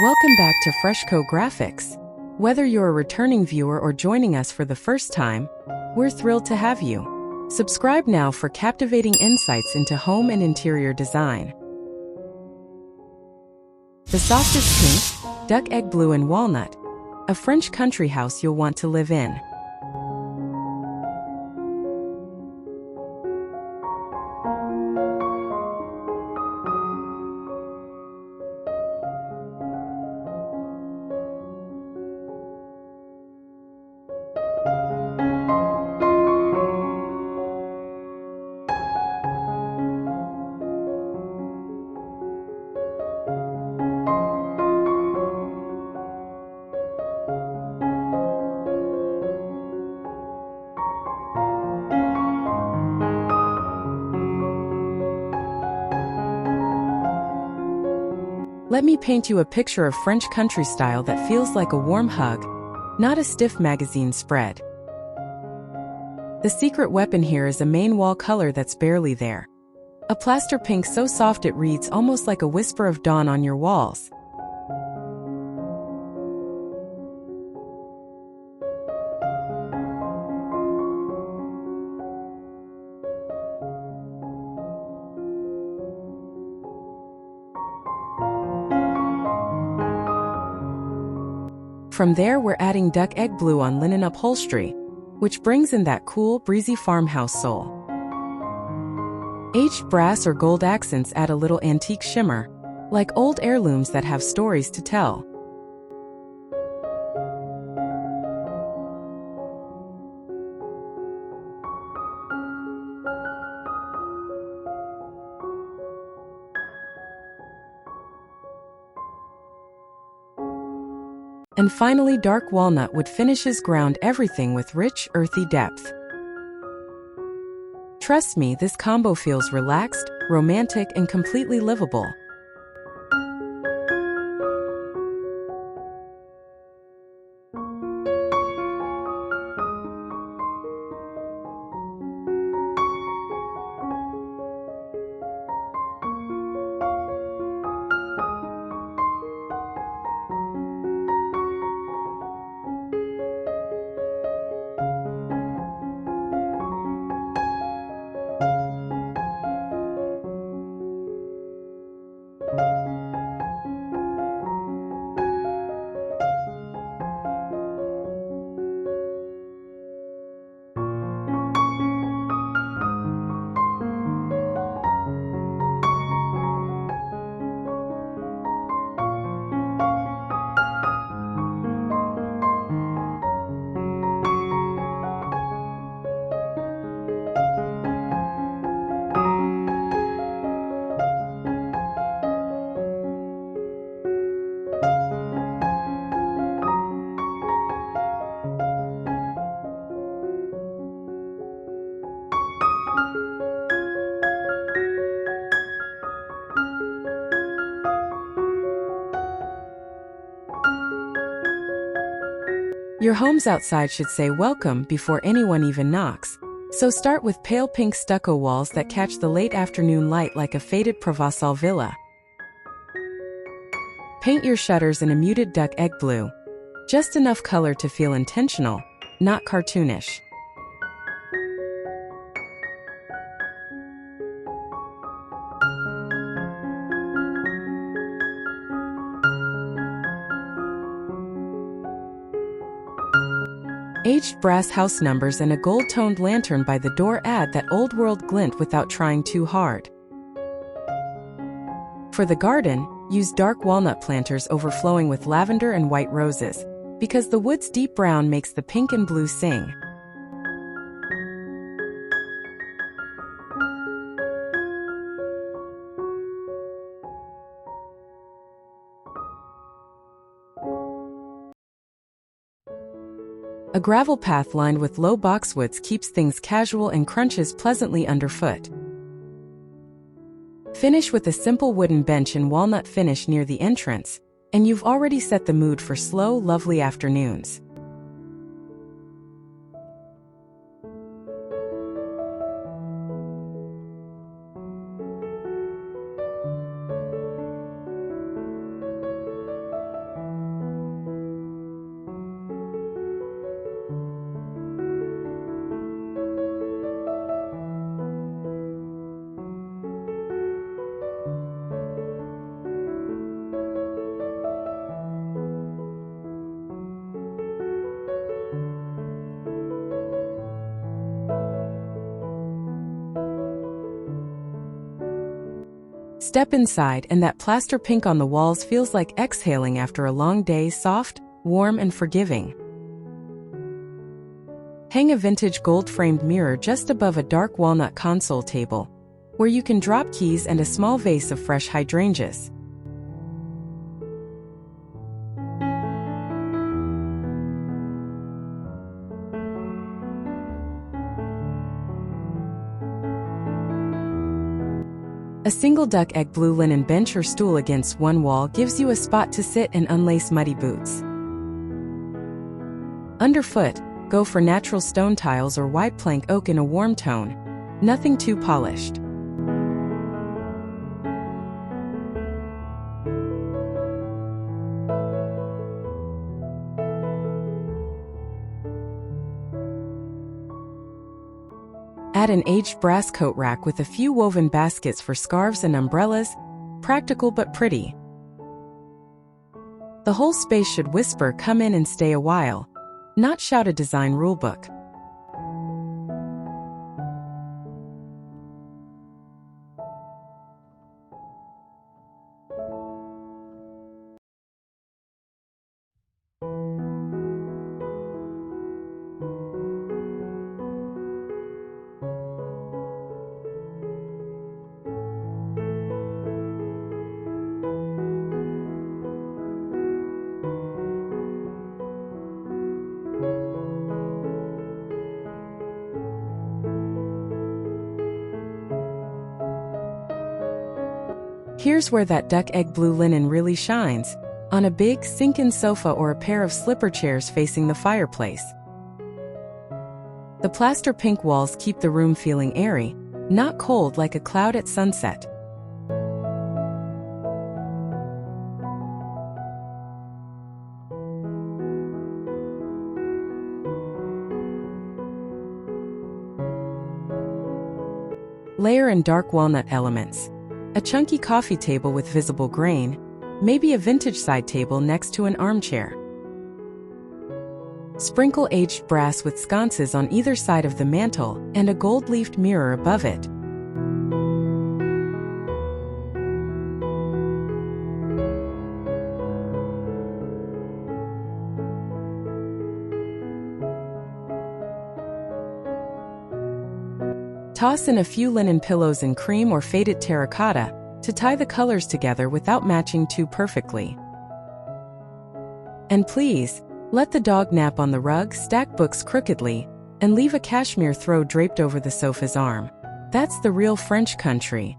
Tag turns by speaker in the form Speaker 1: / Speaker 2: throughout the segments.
Speaker 1: Welcome back to Freshco Graphics. Whether you're a returning viewer or joining us for the first time, we're thrilled to have you. Subscribe now for captivating insights into home and interior design. The softest pink, duck egg blue and walnut, a French country house you'll want to live in. Let me paint you a picture of French country style that feels like a warm hug, not a stiff magazine spread. The secret weapon here is a main wall color that's barely there. A plaster pink so soft it reads almost like a whisper of dawn on your walls. From there, we're adding duck egg blue on linen upholstery, which brings in that cool, breezy farmhouse soul. Aged brass or gold accents add a little antique shimmer, like old heirlooms that have stories to tell. And finally, dark walnut wood finishes ground everything with rich, earthy depth. Trust me, this combo feels relaxed, romantic, and completely livable. Your home's outside should say welcome before anyone even knocks. So start with pale pink stucco walls that catch the late afternoon light like a faded Provençal villa. Paint your shutters in a muted duck egg blue. Just enough color to feel intentional, not cartoonish. Aged brass house numbers and a gold-toned lantern by the door add that old-world glint without trying too hard. For the garden, use dark walnut planters overflowing with lavender and white roses, because the wood's deep brown makes the pink and blue sing. A gravel path lined with low boxwoods keeps things casual and crunches pleasantly underfoot. Finish with a simple wooden bench in walnut finish near the entrance, and you've already set the mood for slow, lovely afternoons. Step inside and that plaster pink on the walls feels like exhaling after a long day, soft, warm and forgiving. Hang a vintage gold-framed mirror just above a dark walnut console table, where you can drop keys and a small vase of fresh hydrangeas. A single duck egg blue linen bench or stool against one wall gives you a spot to sit and unlace muddy boots. Underfoot, go for natural stone tiles or white plank oak in a warm tone, nothing too polished. Add an aged brass coat rack with a few woven baskets for scarves and umbrellas, practical but pretty. The whole space should whisper, "Come in and stay a while," not shout a design rulebook. Here's where that duck egg blue linen really shines, on a big, sink-in sofa or a pair of slipper chairs facing the fireplace. The plaster pink walls keep the room feeling airy, not cold like a cloud at sunset. Layer in dark walnut elements. A chunky coffee table with visible grain, maybe a vintage side table next to an armchair. Sprinkle aged brass with sconces on either side of the mantel and a gold-leafed mirror above it. Toss in a few linen pillows in cream or faded terracotta to tie the colors together without matching too perfectly. And please, let the dog nap on the rug, stack books crookedly, and leave a cashmere throw draped over the sofa's arm. That's the real French country.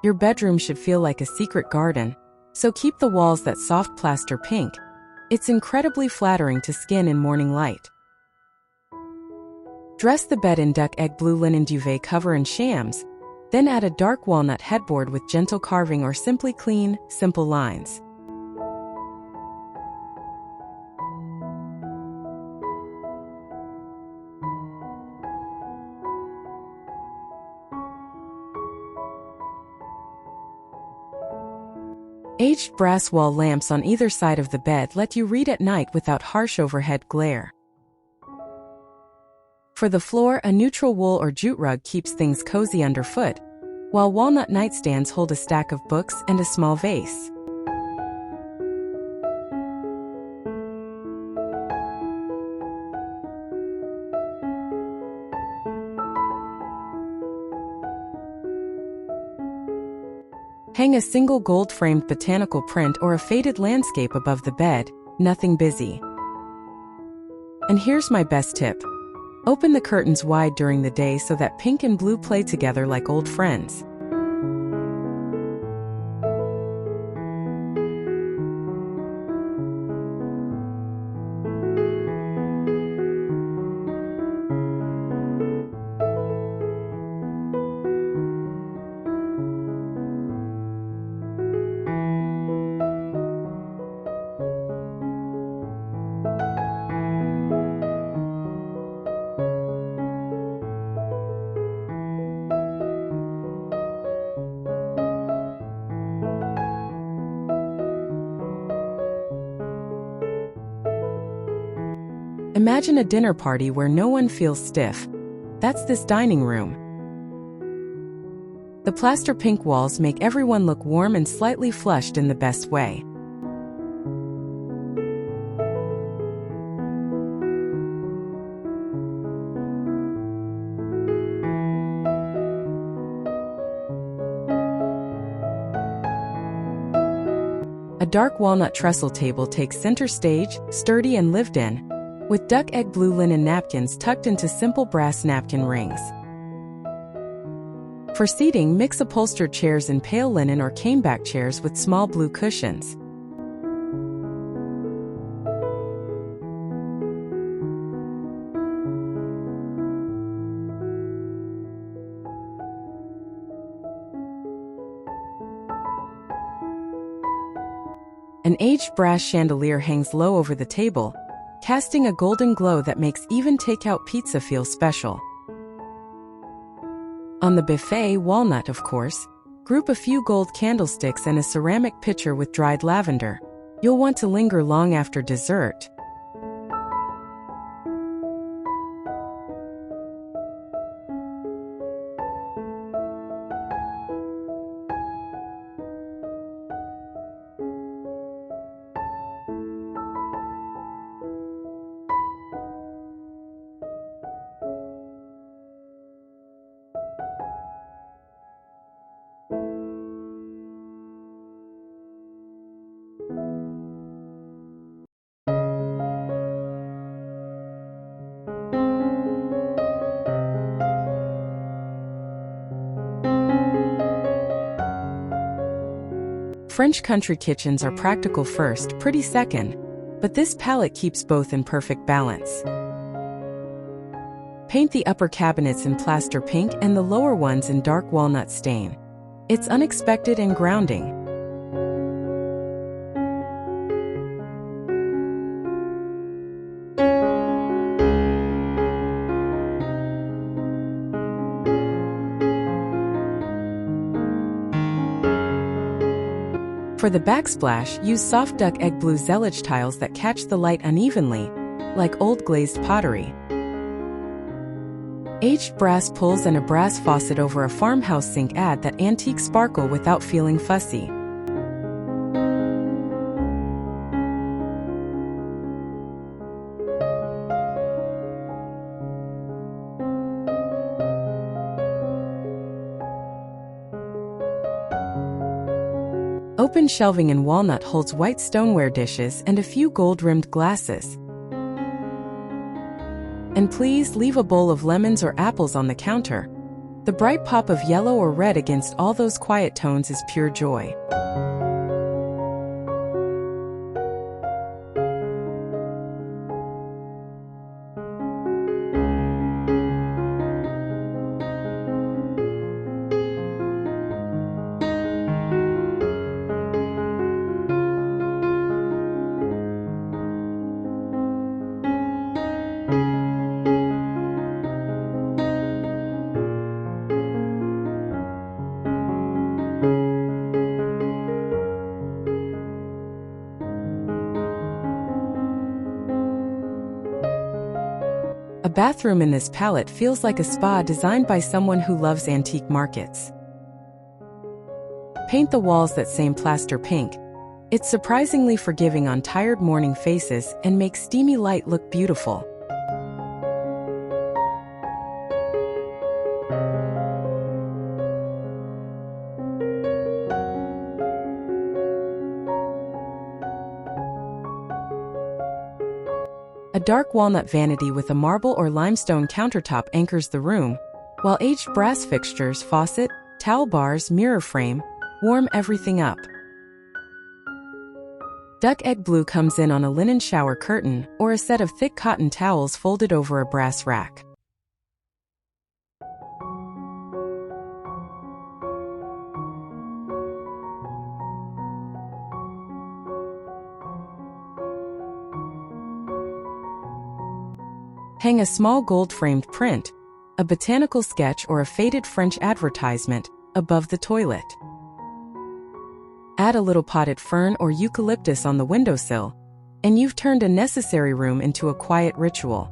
Speaker 1: Your bedroom should feel like a secret garden, so keep the walls that soft plaster pink. It's incredibly flattering to skin in morning light. Dress the bed in duck egg blue linen duvet cover and shams, then add a dark walnut headboard with gentle carving or simply clean, simple lines. Aged brass wall lamps on either side of the bed let you read at night without harsh overhead glare. For the floor, a neutral wool or jute rug keeps things cozy underfoot, while walnut nightstands hold a stack of books and a small vase. Hang a single gold-framed botanical print or a faded landscape above the bed, nothing busy. And here's my best tip. Open the curtains wide during the day so that pink and blue play together like old friends. Imagine a dinner party where no one feels stiff. That's this dining room. The plaster pink walls make everyone look warm and slightly flushed in the best way. A dark walnut trestle table takes center stage, sturdy and lived in, with duck egg blue linen napkins tucked into simple brass napkin rings. For seating, mix upholstered chairs in pale linen or caneback chairs with small blue cushions. An aged brass chandelier hangs low over the table, casting a golden glow that makes even takeout pizza feel special. On the buffet, Walnut, of course, group a few gold candlesticks and a ceramic pitcher with dried lavender. You'll want to linger long after dessert. French country kitchens are practical first, pretty second, but this palette keeps both in perfect balance. Paint the upper cabinets in plaster pink and the lower ones in dark walnut stain. It's unexpected and grounding. For the backsplash, use soft duck egg blue zellage tiles that catch the light unevenly, like old glazed pottery. Aged brass pulls and a brass faucet over a farmhouse sink add that antique sparkle without feeling fussy. Open shelving in walnut holds white stoneware dishes and a few gold-rimmed glasses. And please leave a bowl of lemons or apples on the counter. The bright pop of yellow or red against all those quiet tones is pure joy. A bathroom in this palette feels like a spa designed by someone who loves antique markets. Paint the walls that same plaster pink. It's surprisingly forgiving on tired morning faces and makes steamy light look beautiful. A dark walnut vanity with a marble or limestone countertop anchors the room, while aged brass fixtures, faucet, towel bars, mirror frame warm everything up. Duck egg blue comes in on a linen shower curtain or a set of thick cotton towels folded over a brass rack. Hang a small gold-framed print, a botanical sketch or a faded French advertisement, above the toilet. Add a little potted fern or eucalyptus on the windowsill, and you've turned a necessary room into a quiet ritual.